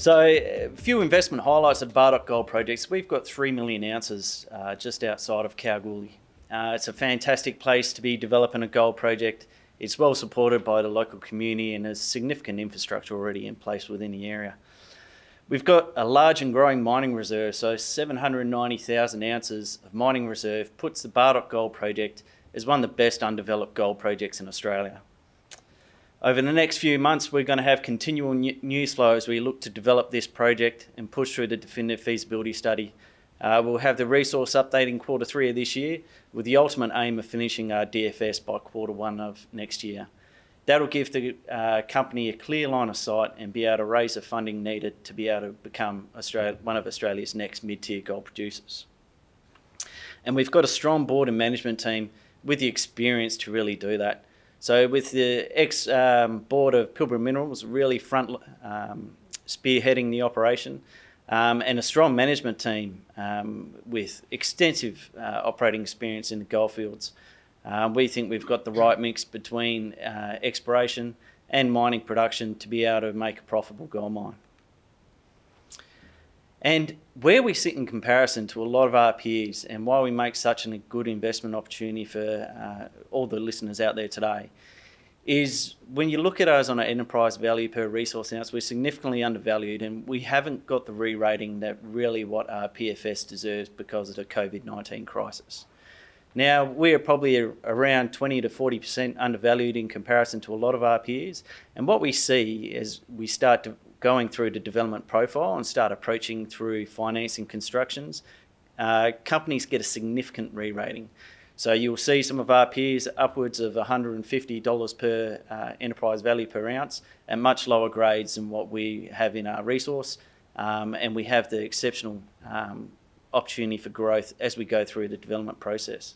So a few investment highlights of Bardoc gold projects. We've got 3 million ounces just outside of Kalgoorlie. It's a fantastic place to be developing a gold project. It's well supported by the local community and has significant infrastructure already in place within the area. We've got a large and growing mining reserve, so 790,000 ounces of mining reserve puts the Bardoc gold project as one of the best undeveloped gold projects in Australia. Over the next few months, we're going to have continual news flow as we look to develop this project and push through the definitive feasibility study. We'll have the resource update in Q3 of this year with the ultimate aim of finishing our DFS by Q1 of next year. That'll give the company a clear line of sight and be able to raise the funding needed to be able to become one of Australia's next mid-tier gold producers. And we've got a strong board and management team with the experience to really do that. So with the ex-board of Pilbara Minerals really spearheading the operation, and a strong management team with extensive operating experience in the goldfields, we think we've got the right mix between exploration and mining production to be able to make a profitable gold mine. And where we sit in comparison to a lot of our peers and why we make such a good investment opportunity for all the listeners out there today is when you look at us on an enterprise value per resource ounce, we're significantly undervalued and we haven't got the re-rating that really what our PFS deserves because of the COVID-19 crisis. Now, we're probably around 20 to 40% undervalued in comparison to a lot of our peers. And what we see as we start going through the development profile and start approaching through financing constructions, companies get a significant re-rating. So you'll see some of our peers upwards of $150 per enterprise value per ounce and much lower grades than what we have in our resource. And we have the exceptional opportunity for growth as we go through the development process.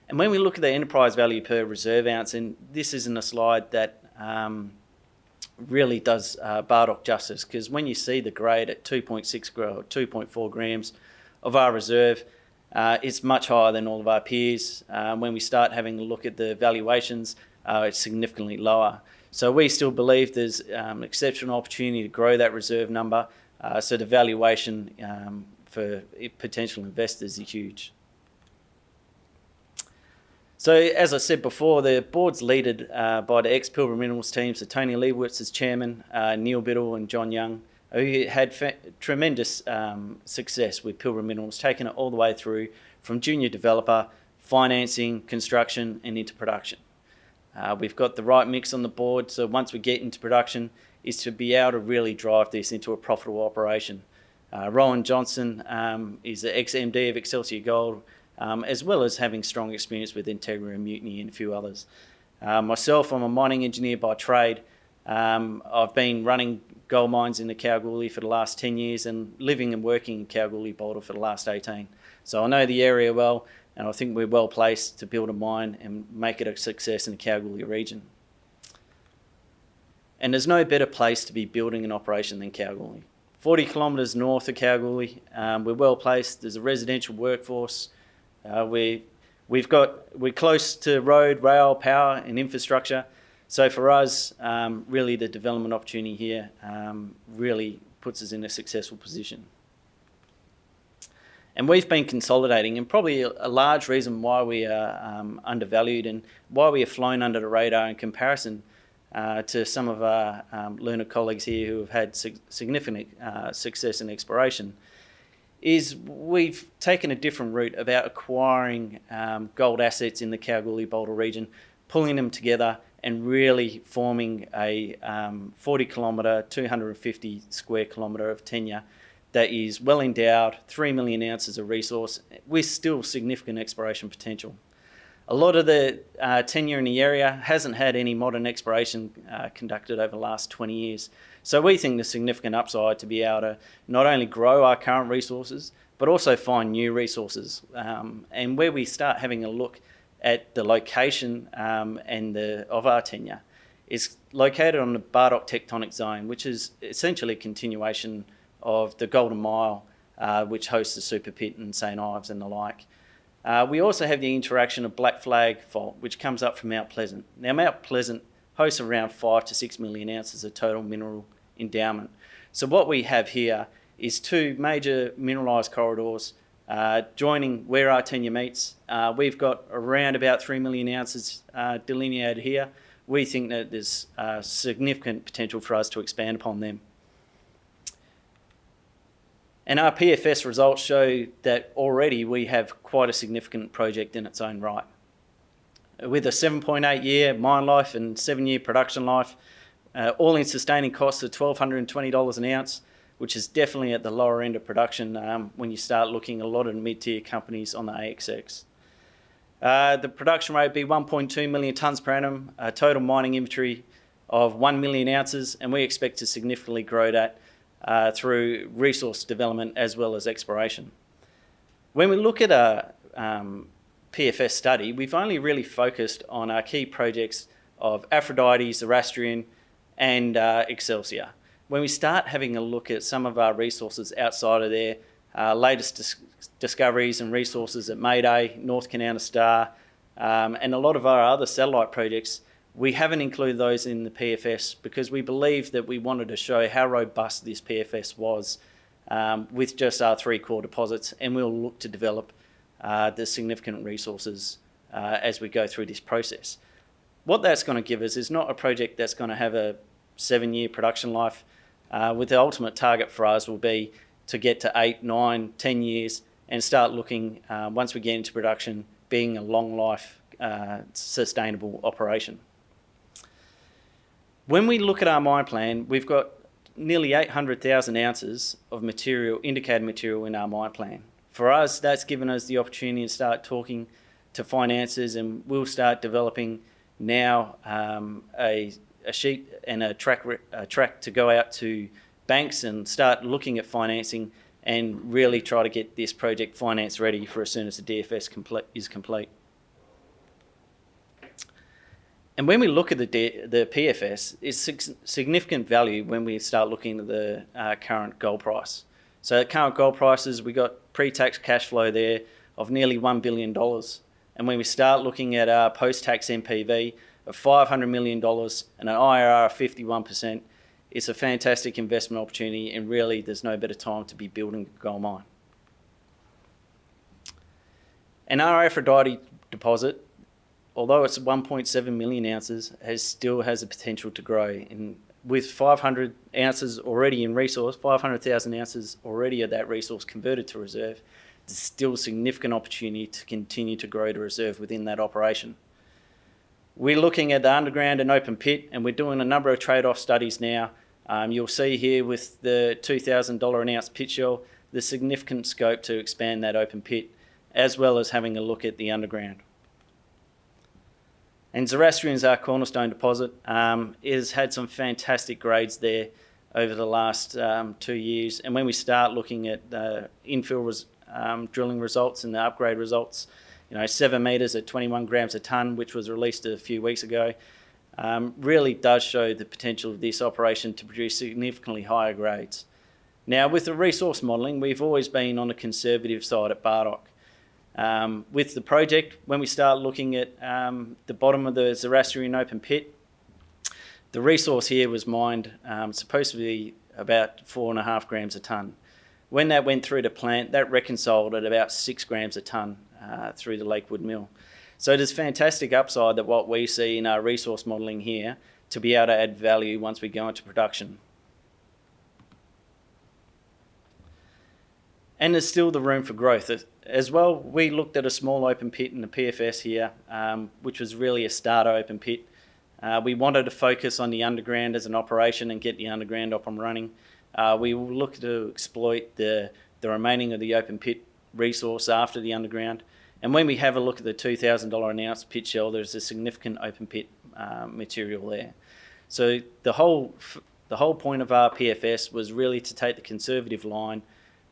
And when we look at the enterprise value per reserve ounce, and this isn't a slide that really does Bardoc justice, because when you see the grade at 2.6 or 2.4 grams of our reserve, it's much higher than all of our peers. When we start having a look at the valuations, it's significantly lower. So we still believe there's an exceptional opportunity to grow that reserve number, so the valuation for potential investors is huge. So as I said before, the board's led by the ex-Pilbara Minerals teams, so Tony Leibowitz as chairman, Neil Biddle and John Young, who had tremendous success with Pilbara Minerals, taking it all the way through from junior developer, financing, construction and into production. We've got the right mix on the board, so once we get into production, is to be able to really drive this into a profitable operation. Rowland Johnson is the ex-MD of Excelsior Gold, as well as having strong experience with Integra and Mutiny and a few others. Myself, I'm a mining engineer by trade. I've been running gold mines in the Kalgoorlie for the last 10 years and living and working in Kalgoorlie Boulder for the last 18. So I know the area well, and I think we're well placed to build a mine and make it a success in the Kalgoorlie region. And there's no better place to be building an operation than Kalgoorlie. 40 kilometres north of Kalgoorlie, we're well placed. There's a residential workforce. We're close to road, rail, power and infrastructure. So for us, really the development opportunity here really puts us in a successful position. And we've been consolidating, and probably a large reason why we are undervalued and why we have flown under the radar in comparison to some of our learned colleagues here who have had significant success in exploration, is we've taken a different route about acquiring gold assets in the Kalgoorlie Boulder region, pulling them together and really forming a 40 kilometre, 250 square kilometre of tenure that is well endowed, 3 million ounces of resource with still significant exploration potential. A lot of the tenure in the area hasn't had any modern exploration conducted over the last 20 years. So we think there's significant upside to be able to not only grow our current resources, but also find new resources. And where we start having a look at the location of our tenure is located on the Bardoc tectonic zone, which is essentially a continuation of the Golden Mile, which hosts the Super Pit and St Ives and the like. We also have the interaction of Black Flag Fault, which comes up from Mount Pleasant. Now, Mount Pleasant hosts around 5 to 6 million ounces of total mineral endowment. So what we have here is two major mineralised corridors joining where our tenure meets. We've got around about 3 million ounces delineated here. We think that there's significant potential for us to expand upon them. And our PFS results show that already we have quite a significant project in its own right. With a 7.8 year mine life and 7-year production life, all-in sustaining costs of $1,220 an ounce, which is definitely at the lower end of production when you start looking at a lot of mid-tier companies on the ASX. The production rate would be 1.2 million tonnes per annum, a total mining inventory of 1 million ounces, and we expect to significantly grow that through resource development as well as exploration. When we look at a PFS study, we've only really focused on our key projects of Aphrodite, Zoroastrian and Excelsior. When we start having a look at some of our resources outside of there, latest discoveries and resources at Mayday, North Canana Star, and a lot of our other satellite projects, we haven't included those in the PFS because we believe that we wanted to show how robust this PFS was with just our 3 core deposits, and we'll look to develop the significant resources as we go through this process. What that's going to give us is not a project that's going to have a 7-year production life, with the ultimate target for us will be to get to 8, 9, 10 years and start looking, once we get into production, being a long life, sustainable operation. When we look at our mine plan, we've got nearly 800,000 ounces of material, indicated material in our mine plan. For us, that's given us the opportunity to start talking to financiers, and we'll start developing now a sheet and a track to go out to banks and start looking at financing and really try to get this project finance ready for as soon as the DFS is complete. And when we look at the PFS, it's significant value when we start looking at the current gold price. So at current gold prices, we got pre-tax cash flow there of nearly $1 billion. And when we start looking at our post-tax NPV of $500 million and an IRR of 51%, it's a fantastic investment opportunity, and really there's no better time to be building a gold mine. And our Aphrodite deposit, although it's 1.7 million ounces, still has the potential to grow. And with 500 ounces already in resource, 500,000 ounces already of that resource converted to reserve, there's still significant opportunity to continue to grow the reserve within that operation. We're looking at the underground and open pit, and we're doing a number of trade-off studies now. You'll see here with the $2,000 an ounce pit shell, there's significant scope to expand that open pit, as well as having a look at the underground. And Zoroastrian's our cornerstone deposit. It has had some fantastic grades there over the last 2 years. And when we start looking at infill drilling results and the upgrade results, 7 metres at 21 grams a tonne, which was released a few weeks ago, really does show the potential of this operation to produce significantly higher grades. Now, with the resource modelling, we've always been on the conservative side at Bardoc. With the project, when we start looking at the bottom of the Zoroastrian open pit, the resource here was mined supposed to be about 4.5 grams a tonne. When that went through the plant, that reconciled at about 6 grams a tonne through the Lakewood mill. So there's fantastic upside that what we see in our resource modelling here to be able to add value once we go into production. And there's still the room for growth. As well, we looked at a small open pit in the PFS here, which was really a starter open pit. We wanted to focus on the underground as an operation and get the underground up and running. We will look to exploit the remaining of the open pit resource after the underground. And when we have a look at the $2,000 an ounce pit shell, there's a significant open pit material there. So the whole point of our PFS was really to take the conservative line,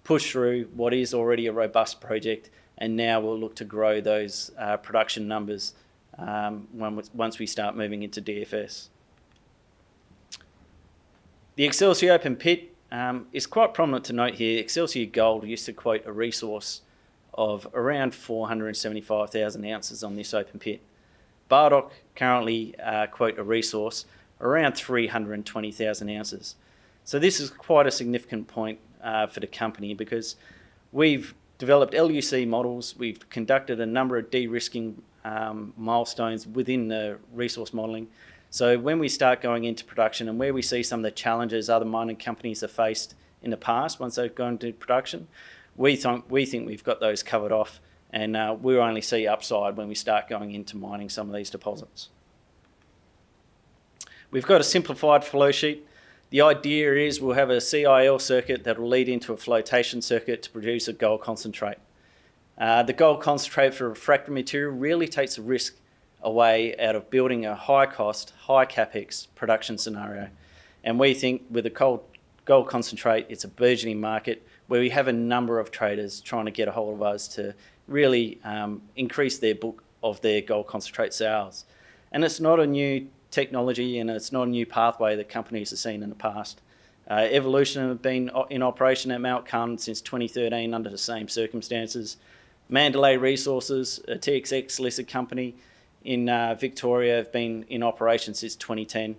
push through what is already a robust project, and now we'll look to grow those production numbers once we start moving into DFS. The Excelsior Open Pit is quite prominent to note here. Excelsior Gold used to quote a resource of around 475,000 ounces on this open pit. Bardoc currently quote a resource around 320,000 ounces. So this is quite a significant point for the company, because we've developed LUC models, we've conducted a number of de-risking milestones within the resource modelling. So when we start going into production, and where we see some of the challenges other mining companies have faced in the past once they've gone into production, we think we've got those covered off, and we'll only see upside when we start going into mining some of these deposits. We've got a simplified flow sheet. The idea is we'll have a CIL circuit that will lead into a flotation circuit to produce a gold concentrate. The gold concentrate for refractory material really takes the risk away out of building a high cost, high capex production scenario. And we think with a gold concentrate, it's a burgeoning market where we have a number of traders trying to get a hold of us to really increase their book of their gold concentrate sales. And it's not a new technology, and it's not a new pathway that companies have seen in the past. Evolution have been in operation at Mount Carmen since 2013 under the same circumstances. Mandalay Resources, a TXX listed company in Victoria, have been in operation since 2010.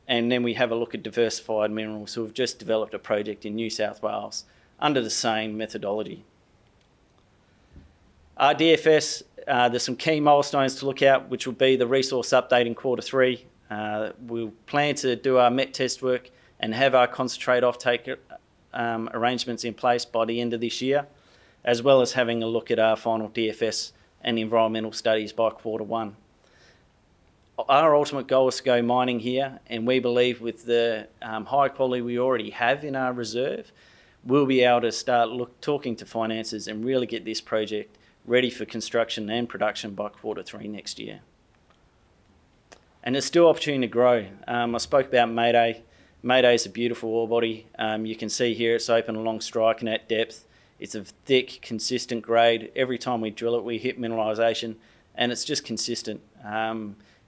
And then we have a look at Diversified Minerals, who have just developed a project in New South Wales under the same methodology. Our DFS, there's some key milestones to look at, which will be the resource update in Q3. We'll plan to do our met test work and have our concentrate offtake arrangements in place by the end of this year, as well as having a look at our final DFS and environmental studies by Q1. Our ultimate goal is to go mining here, and we believe with the high quality we already have in our reserve, we'll be able to start talking to financiers and really get this project ready for construction and production by Q3 next year. And there's still opportunity to grow. I spoke about Mayday. Mayday is a beautiful ore body. You can see here it's open along strike and at depth. It's a thick, consistent grade. Every time we drill it, we hit mineralisation, and it's just consistent.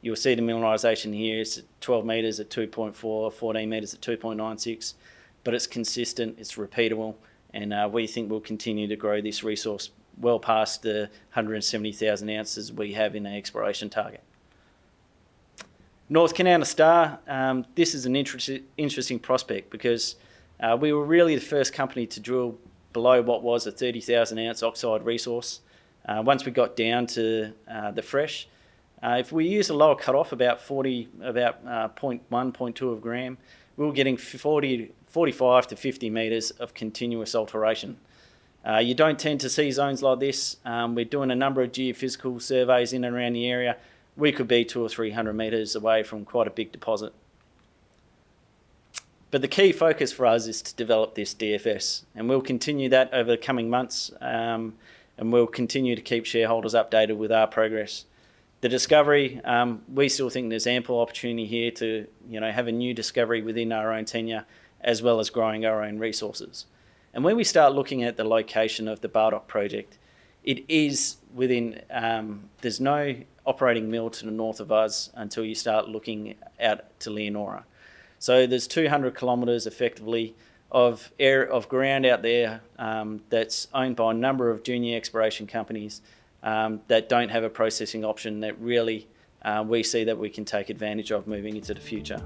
You'll see the mineralisation here. It's at 12 metres at 2.4, 14 metres at 2.96, but it's consistent, it's repeatable, and we think we'll continue to grow this resource well past the 170,000 ounces we have in our exploration target. North Kanowna Star, this is an interesting prospect, because we were really the first company to drill below what was a 30,000 ounce oxide resource. Once we got down to the fresh, if we use a lower cutoff, about 0.1, 0.2 of a gram, we were getting 45 to 50 metres of continuous alteration. You don't tend to see zones like this. We're doing a number of geophysical surveys in and around the area. We could be 200 or 300 metres away from quite a big deposit. But the key focus for us is to develop this DFS, and we'll continue that over the coming months, and we'll continue to keep shareholders updated with our progress. The discovery, we still think there's ample opportunity here to have a new discovery within our own tenure, as well as growing our own resources. And when we start looking at the location of the Bardoc project, it is within, there's no operating mill to the north of us until you start looking out to Leonora. So there's 200 kilometres effectively of ground out there that's owned by a number of junior exploration companies that don't have a processing option that really we see that we can take advantage of moving into the future.